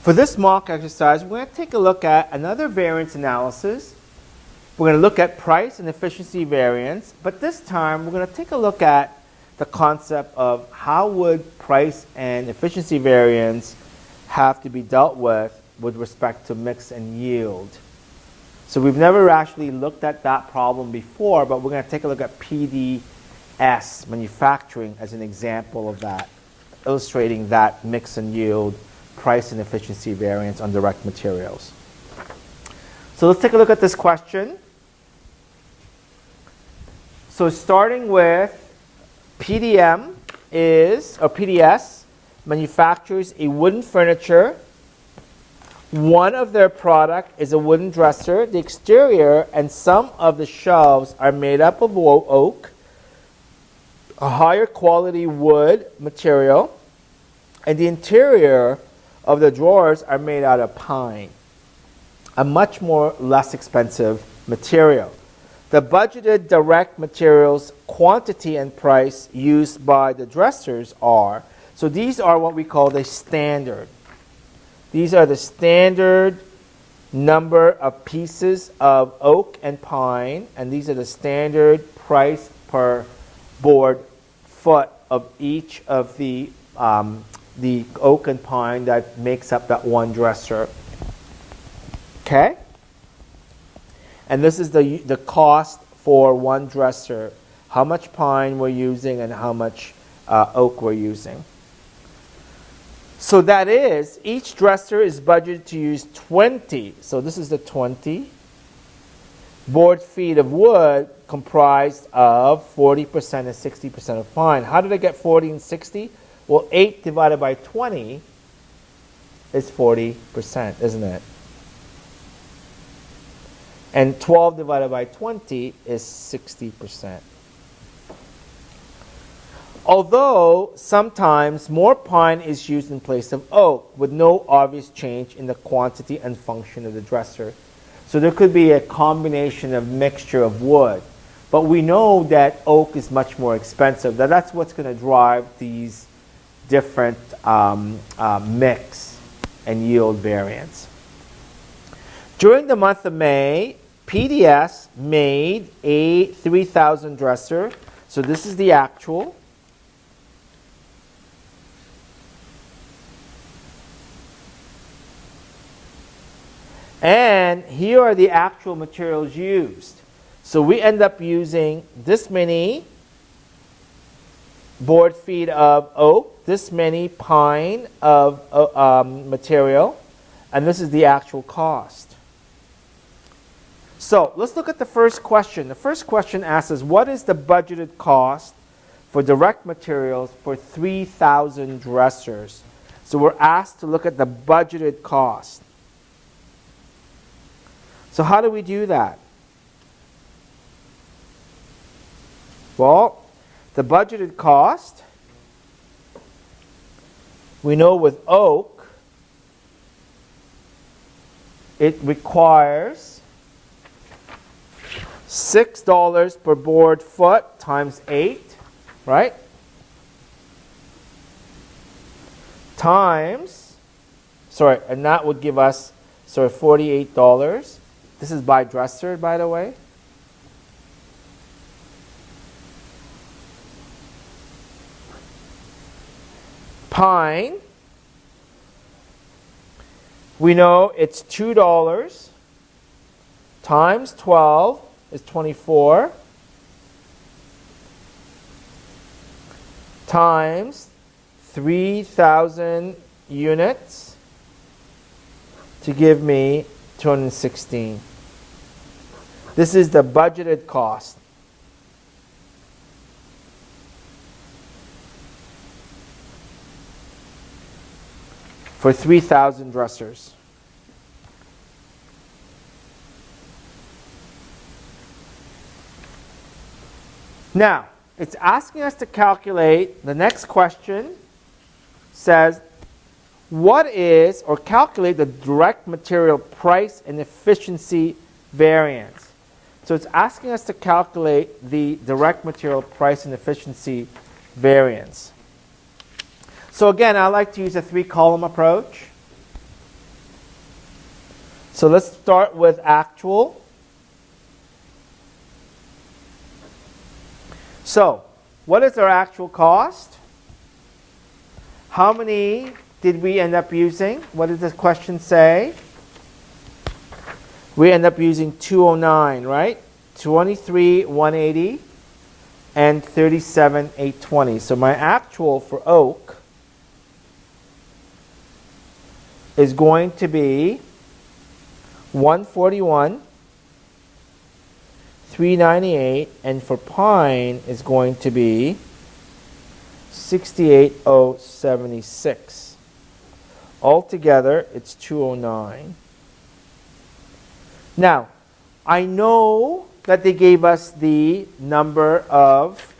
For this mock exercise, we're going to take a look at another variance analysis. We're going to look at price and efficiency variance, but this time we're going to take a look at the concept of how would price and efficiency variance have to be dealt with respect to mix and yield. So we've never actually looked at that problem before, but we're going to take a look at PDS, manufacturing, as an example of that, illustrating that mix and yield, price and efficiency variance on direct materials. So let's take a look at this question. So starting with PDS manufactures a wooden furniture. One of their product is a wooden dresser. The exterior and some of the shelves are made up of oak, a higher quality wood material, and the interior of the drawers are made out of pine, a much less expensive material. The budgeted direct materials quantity and price used by the dressers are, so these are what we call the standard. These are the standard number of pieces of oak and pine, and these are the standard price per board foot of each of the oak and pine that makes up that one dresser. Okay? And this is the cost for one dresser, how much pine we're using and how much oak we're using. So that is, each dresser is budgeted to use 20, so this is the 20, board feet of wood comprised of 40% and 60% of pine. How did I get 40 and 60? Well, 8 divided by 20 is 40%, isn't it? And 12 divided by 20 is 60%. Although sometimes more pine is used in place of oak with no obvious change in the quantity and function of the dresser. So there could be a combination of mixture of wood. But we know that oak is much more expensive. That's what's going to drive these different mix and yield variance. During the month of May, PDS made a 3,000 dresser. So this is the actual. And here are the actual materials used. So we end up using this many board feet of oak, this many pine of material, and this is the actual cost. So let's look at the first question. The first question asks us, what is the budgeted cost for direct materials for 3,000 dressers? So we're asked to look at the budgeted cost. So how do we do that? Well, the budgeted cost, we know with oak, it requires $6 per board foot times 8, right? And that would give us, $48. This is by dresser, by the way. Pine, we know it's $2 times 12 is 24 times 3,000 units to give me 216. This is the budgeted cost. For 3,000 dressers. Now, it's asking us to calculate, the next question says, what is, or calculate the direct material price and efficiency variance. So it's asking us to calculate the direct material price and efficiency variance. So again, I like to use a 3-column approach. So let's start with actual. So, what is our actual cost? How many did we end up using? What did this question say? We end up using 209, right? 23,180 and 37,820. So my actual for oak is going to be 141, 398, and for pine is going to be 68,076. Altogether, it's 209. Now, I know that they gave us the number of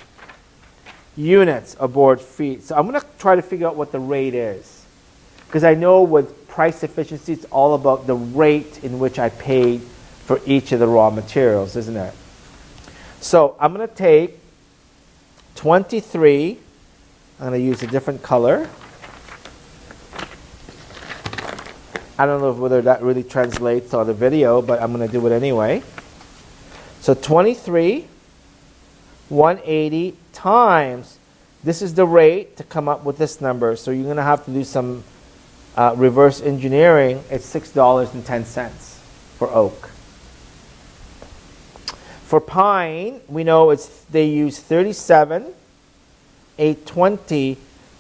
units of board feet. So I'm going to try to figure out what the rate is. Because I know with price efficiency, it's all about the rate in which I paid for each of the raw materials, isn't it? So I'm going to take 23. I'm going to use a different color. I don't know whether that really translates on the video, but I'm going to do it anyway. So 23,180 times, this is the rate to come up with this number. So you're going to have to do some reverse engineering. It's $6.10 for oak. For pine, we know they use 37,820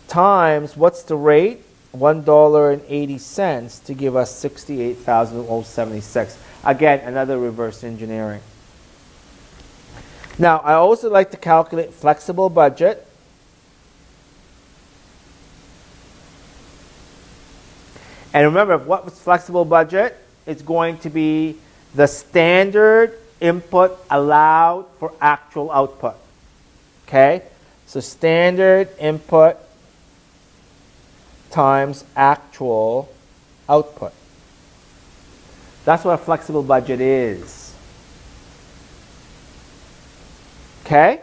times, what's the rate? $1.80 to give us 68,076. Again, another reverse engineering. Now, I also like to calculate flexible budget. And remember, what was flexible budget? It's going to be the standard input allowed for actual output. Okay? So standard input times actual output. That's what a flexible budget is. Okay?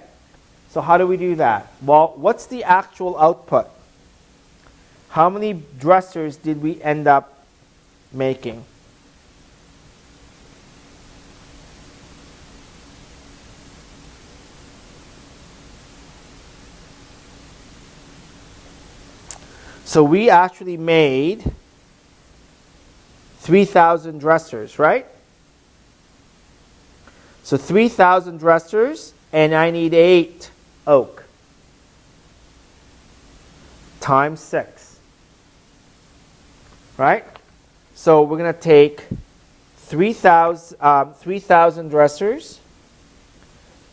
So how do we do that? Well, what's the actual output? How many dressers did we end up making? So we actually made 3,000 dressers, right? So 3,000 dressers, and I need 8 oak times 6, right? So we're going to take 3,000 dressers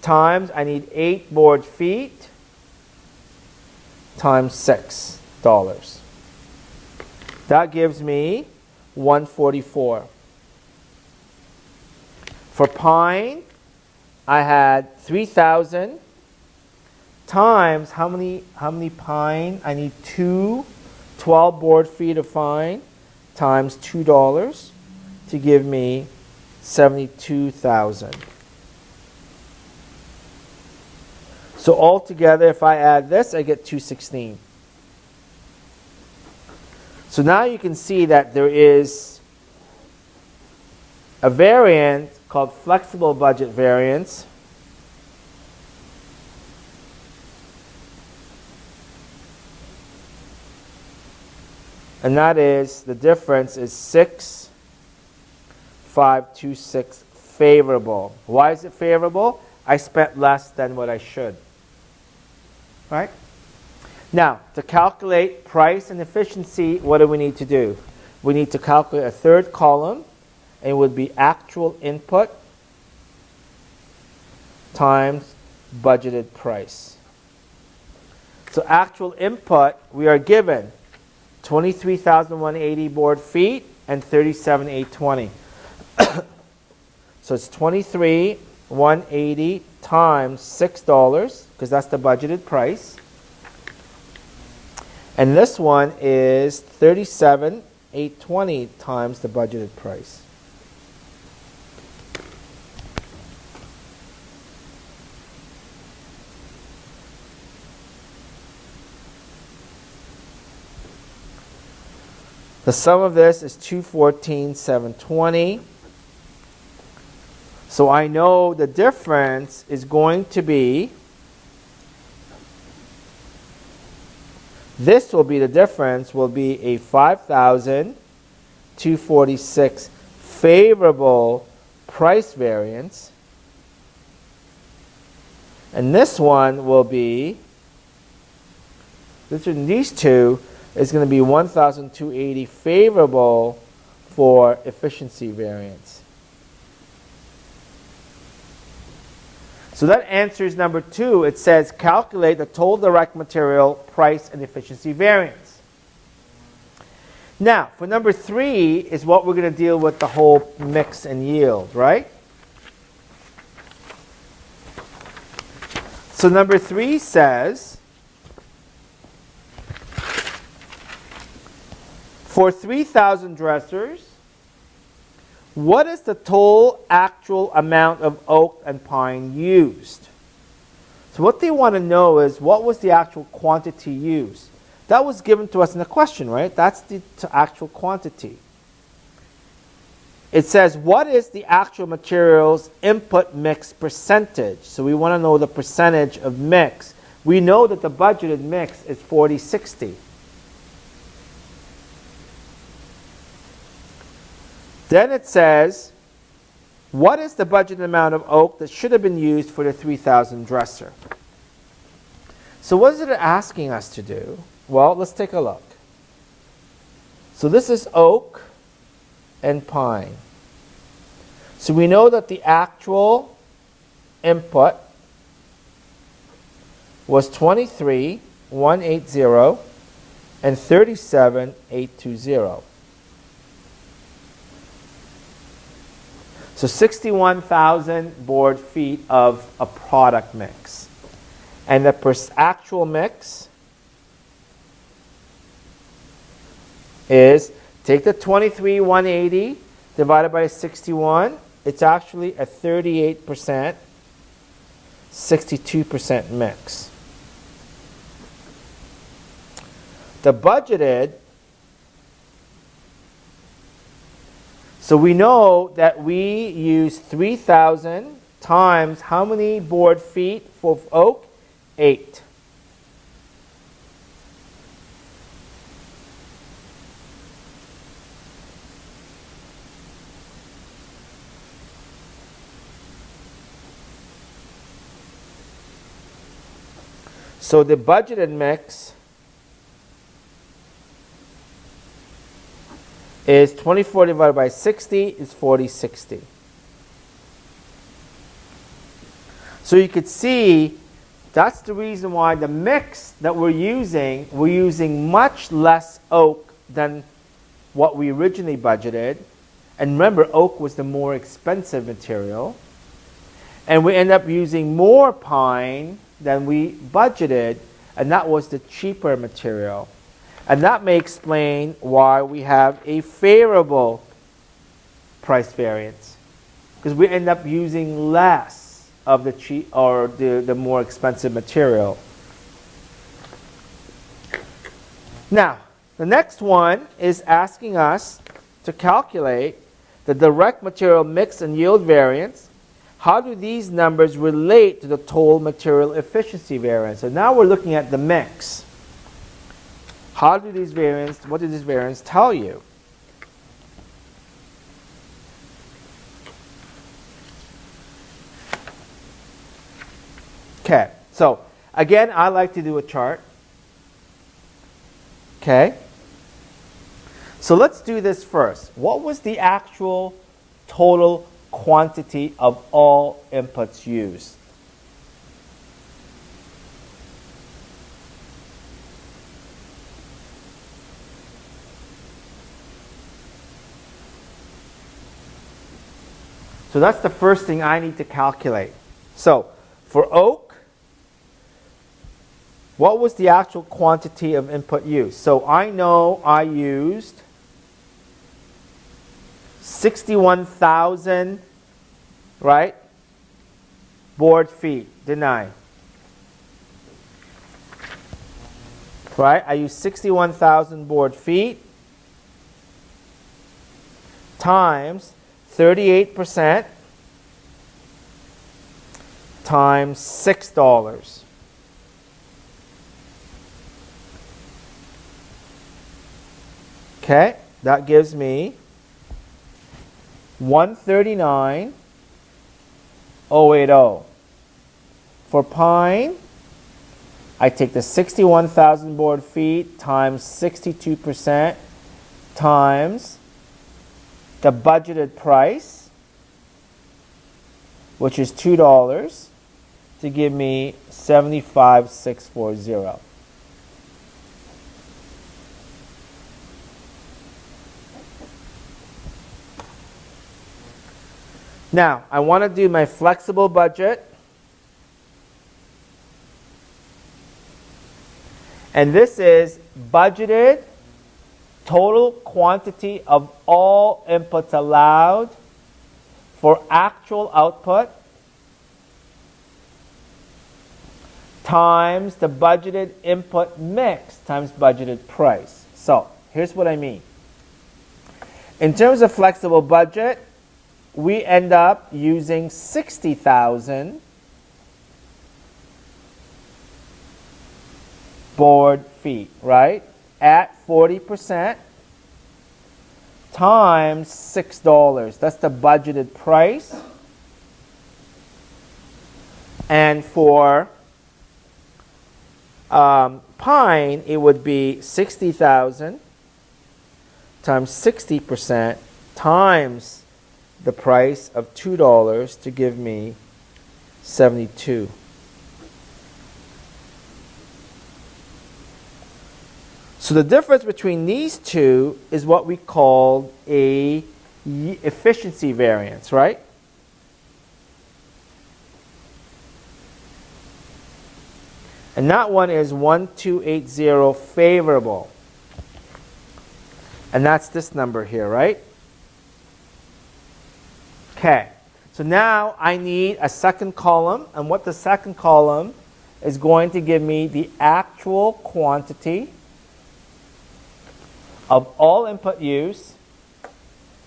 times, I need 8 board feet times $6. That gives me 144. For pine, I had 3,000 times how many pine? I need 12 board feet of pine times $2 to give me 72,000. So altogether, if I add this, I get 216. So now you can see that there is a variant called flexible budget variance. And that is, the difference is 6,526 favorable. Why is it favorable? I spent less than what I should. Right? Now, to calculate price and efficiency, what do we need to do? We need to calculate a third column, and it would be actual input times budgeted price. So actual input, we are given 23,180 board feet and 37,820. So it's 23,180 times $6, because that's the budgeted price. And this one is 37,820 times the budgeted price. The sum of this is 214, 720. So I know the difference is going to be, this will be the difference, will be a 5,246 favorable price variance. And this one will be, between these two, is going to be 1,280 favorable for efficiency variance. So that answers number 2. It says calculate the total direct material price and efficiency variance. Now, for number 3 is what we're going to deal with, the whole mix and yield, right? So number 3 says, for 3,000 dressers, what is the total actual amount of oak and pine used? So what they want to know is, what was the actual quantity used? That was given to us in the question, right? That's the actual quantity. It says, what is the actual materials input mix percentage? So we want to know the percentage of mix. We know that the budgeted mix is 40-60. Then it says, what is the budgeted amount of oak that should have been used for the 3,000 dresser? So what is it asking us to do? Well, let's take a look. So this is oak and pine. So we know that the actual input was 23,180 and 37,820. So 61,000 board feet of a product mix. And the actual mix is, take the 23,180 divided by 61. It's actually a 38%, 62% mix. The budgeted, so we know that we use 3,000 times how many board feet for oak? 8. So the budgeted mix is 24 divided by 60 is 40-60. So you could see that's the reason why the mix that we're using much less oak than what we originally budgeted. And remember, oak was the more expensive material. And we end up using more pine than we budgeted, and that was the cheaper material. And that may explain why we have a favorable price variance, because we end up using less of the cheap or the more expensive material. Now, the next one is asking us to calculate the direct material mix and yield variance. How do these numbers relate to the total material efficiency variance? So now we're looking at the mix. What do these variants tell you? Okay, so again, I like to do a chart. Okay, so let's do this first. What was the actual total quantity of all inputs used? So that's the first thing I need to calculate. So for oak, what was the actual quantity of input used? So I know I used 61,000, right, board feet, didn't I? Right, I used 61,000 board feet. times 38% times $6. Okay, that gives me 139,080. For pine, I take the 61,000 board feet times 62% times the budgeted price, which is $2, to give me 75,640. Now, I want to do my flexible budget. And this is budgeted total quantity of all inputs allowed for actual output times the budgeted input mix times budgeted price. So, here's what I mean. In terms of flexible budget, we end up using 60,000 board feet, right? At 40% times $6. That's the budgeted price. And for pine, it would be 60,000 times 60% times the price of $2 to give me 72. So the difference between these two is what we call a efficiency variance, right? And that one is 1280 favorable. And that's this number here, right? Okay. So now I need a second column, and what the second column is going to give me the actual quantity of all input use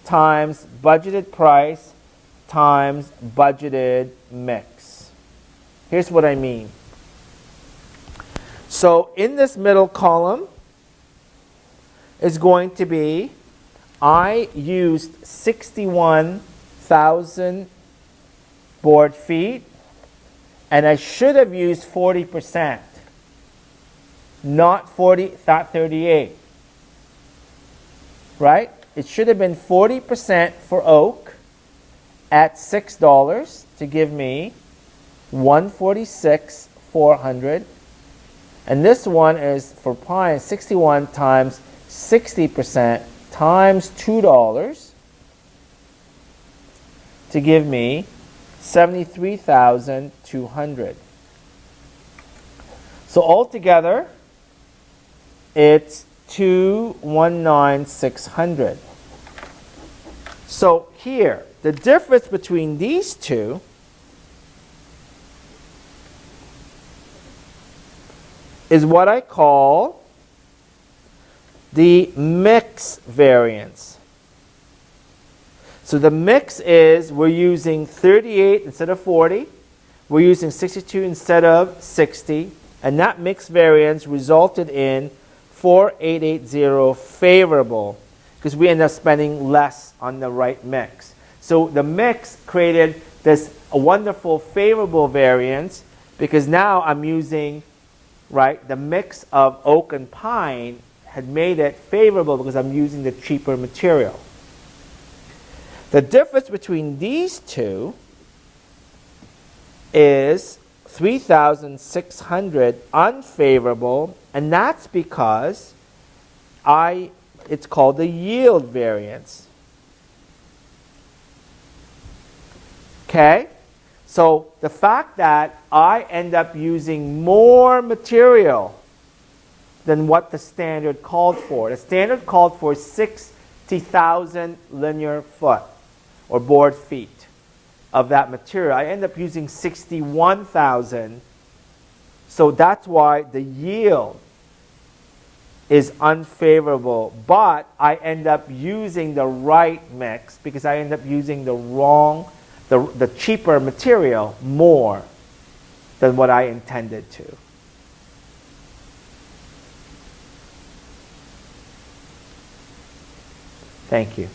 times budgeted price times budgeted mix. Here's what I mean. So in this middle column is going to be, I used 61,000 board feet, and I should have used 40%, not 38. Right? It should have been 40% for oak at $6 to give me 146,400. And this one is for pine, 61 times 60% times $2 to give me 73,200. So altogether, it's 219,600. So here, the difference between these two is what I call the mix variance. So the mix is, we're using 38 instead of 40, we're using 62 instead of 60, and that mix variance resulted in 4880 favorable, because we end up spending less on the right mix. So the mix created this wonderful favorable variance, because now I'm using, right, the mix of oak and pine had made it favorable because I'm using the cheaper material. The difference between these two is 3,600 unfavorable, and that's because it's called the yield variance. Okay? So the fact that I end up using more material than what the standard called for. The standard called for 60,000 linear foot or board feet of that material. I end up using 61,000. So that's why the yield is unfavorable, but I end up using the right mix because I end up using the cheaper material more than what I intended to. Thank you.